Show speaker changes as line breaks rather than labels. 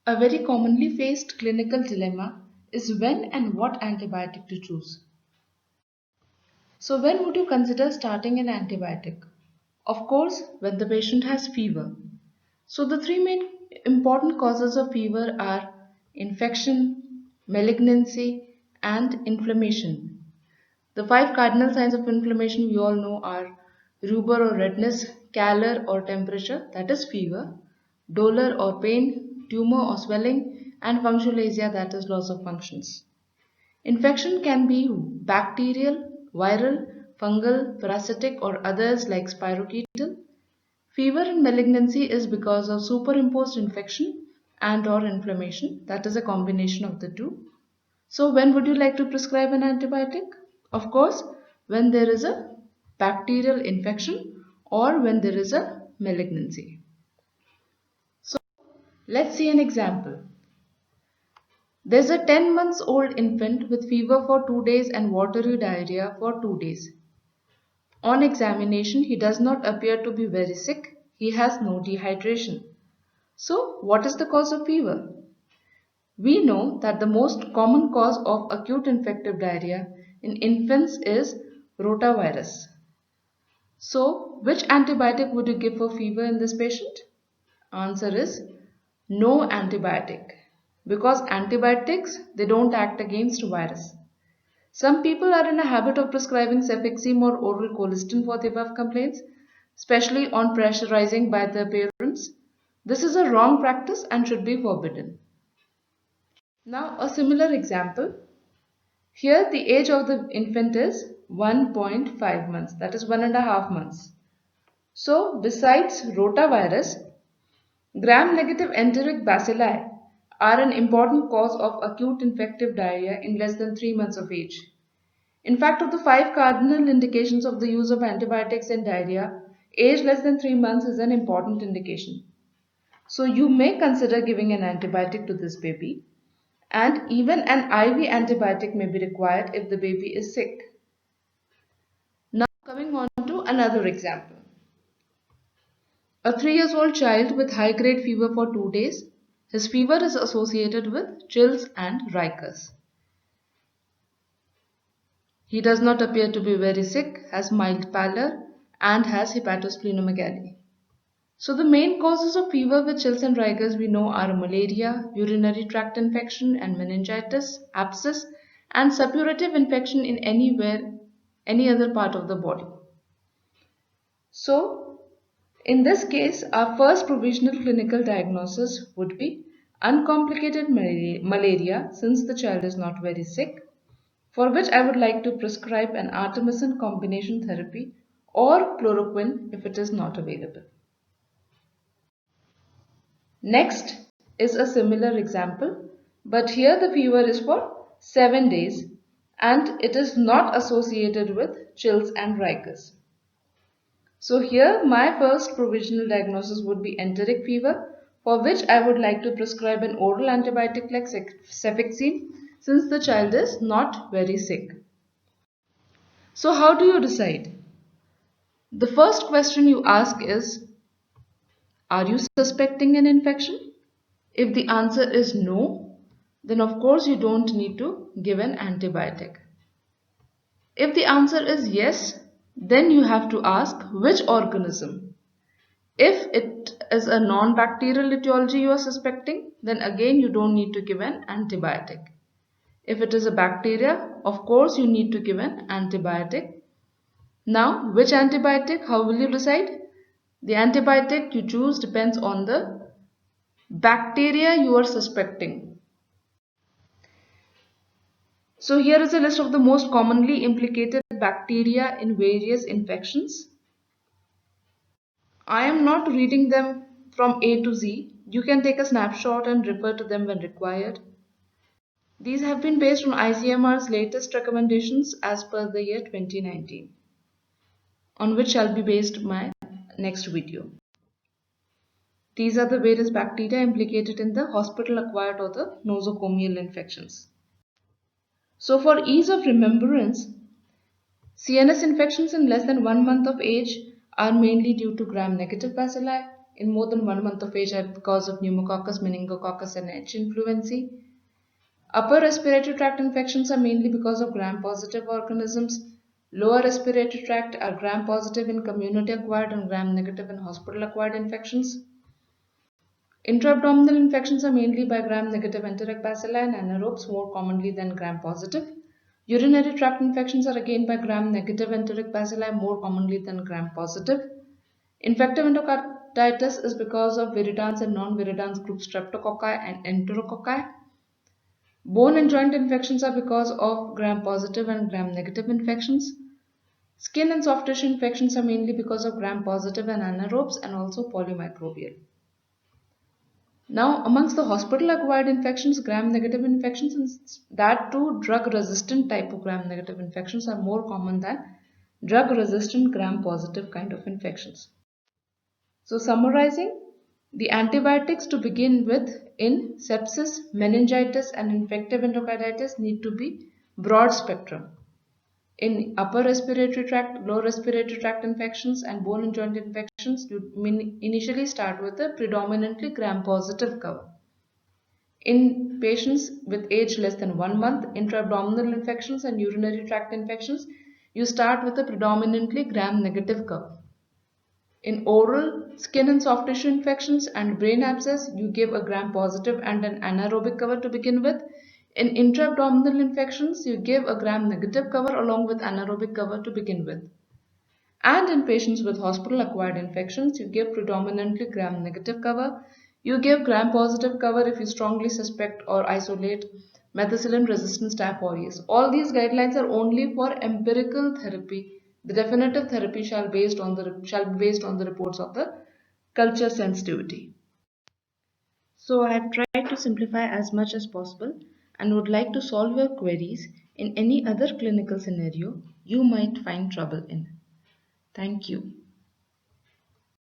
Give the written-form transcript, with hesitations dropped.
A very commonly faced clinical dilemma is when and what antibiotic to choose. So, when would you consider starting an antibiotic? Of course, when the patient has fever. So, the three main important causes of fever are infection, malignancy, and inflammation. The five cardinal signs of inflammation we all know are rubor or redness, calor or temperature, that is fever, dolor or pain, tumor or swelling, and functionalgia, that is loss of functions. Infection can be bacterial, viral, fungal, parasitic, or others like spirochetal. Fever and malignancy is because of superimposed infection and or inflammation, that is a combination of the two. So when would you like to prescribe an antibiotic? Of course, when there is a bacterial infection or when there is a malignancy. So let's see an example. There's a 10 months old infant with fever for 2 days and watery diarrhea for 2 days. On examination, he does not appear to be very sick. He has no dehydration. So, what is the cause of fever? We know that the most common cause of acute infective diarrhea in infants is rotavirus. So, which antibiotic would you give for fever in this patient? Answer is no antibiotic, because antibiotics, they don't act against virus. Some people are in a habit of prescribing cefixime or oral colistin for the above complaints, especially on pressurizing by the parents. This is a wrong practice and should be forbidden. Now a similar example. Here the age of the infant is 1.5 months, that is 1.5 months. So besides rotavirus, gram-negative enteric bacilli are an important cause of acute infective diarrhea in less than 3 months of age. In fact, of the five cardinal indications of the use of antibiotics in diarrhea, age less than 3 months is an important indication. So you may consider giving an antibiotic to this baby, and even an IV antibiotic may be required if the baby is sick. Now coming on to another example. A 3-year-old child with high-grade fever for 2 days. His fever is associated with chills and ricus. He does not appear to be very sick, has mild pallor, and has hepatosplenomegaly. So the main causes of fever with chills and ricus we know are malaria, urinary tract infection and meningitis, abscess, and suppurative infection in any other part of the body. So in this case, our first provisional clinical diagnosis would be uncomplicated malaria, since the child is not very sick, for which I would like to prescribe an artemisinin combination therapy or chloroquine if it is not available. Next is a similar example, but here the fever is for 7 days and it is not associated with chills and ricus. So here my first provisional diagnosis would be enteric fever, for which I would like to prescribe an oral antibiotic like cefixime, since the child is not very sick. So how do you decide? The first question you ask is, are you suspecting an infection? If the answer is no, then of course you don't need to give an antibiotic. If the answer is yes, then you have to ask which organism. If it is a non-bacterial etiology you are suspecting, then again you don't need to give an antibiotic. If it is a bacteria, of course you need to give an antibiotic. Now, which antibiotic? How will you decide? The antibiotic you choose depends on the bacteria you are suspecting. So here is a list of the most commonly implicated bacteria in various infections. I am not reading them from A to Z. You can take a snapshot and refer to them when required. These have been based on ICMR's latest recommendations as per the year 2019, on which shall be based my next video. These are the various bacteria implicated in the hospital-acquired or the nosocomial infections. So for ease of remembrance, CNS infections in less than 1 month of age are mainly due to gram-negative bacilli. in more than 1 month of age because of pneumococcus, meningococcus, and H. influenzae. Upper respiratory tract infections are mainly because of gram-positive organisms. Lower respiratory tract are gram-positive in community-acquired and gram-negative in hospital-acquired infections. Intra-abdominal infections are mainly by gram-negative enteric bacilli and anaerobes more commonly than gram-positive. Urinary tract infections are again by gram-negative enteric bacilli more commonly than gram-positive. Infective endocarditis is because of viridans and non-viridans group streptococci and enterococci. Bone and joint infections are because of gram-positive and gram-negative infections. Skin and soft tissue infections are mainly because of gram-positive and anaerobes and also polymicrobial. Now, amongst the hospital-acquired infections, gram-negative infections, and that too drug-resistant type of gram-negative infections are more common than drug-resistant gram-positive kind of infections. So, summarizing, the antibiotics to begin with in sepsis, meningitis, and infective endocarditis need to be broad spectrum. In upper respiratory tract, lower respiratory tract infections, and bone and joint infections, you initially start with a predominantly gram-positive cover. In patients with age less than 1 month, intra-abdominal infections and urinary tract infections, you start with a predominantly gram-negative cover. In oral, skin and soft tissue infections and brain abscess, you give a gram-positive and an anaerobic cover to begin with. In intra-abdominal infections, you give a gram-negative cover along with anaerobic cover to begin with. And in patients with hospital-acquired infections, you give predominantly gram-negative cover. You give gram-positive cover if you strongly suspect or isolate methicillin-resistant Staph aureus. All these guidelines are only for empirical therapy. The definitive therapy shall be based on the reports of the culture sensitivity. So I have tried to simplify as much as possible and would like to solve your queries in any other clinical scenario you might find trouble in. Thank you.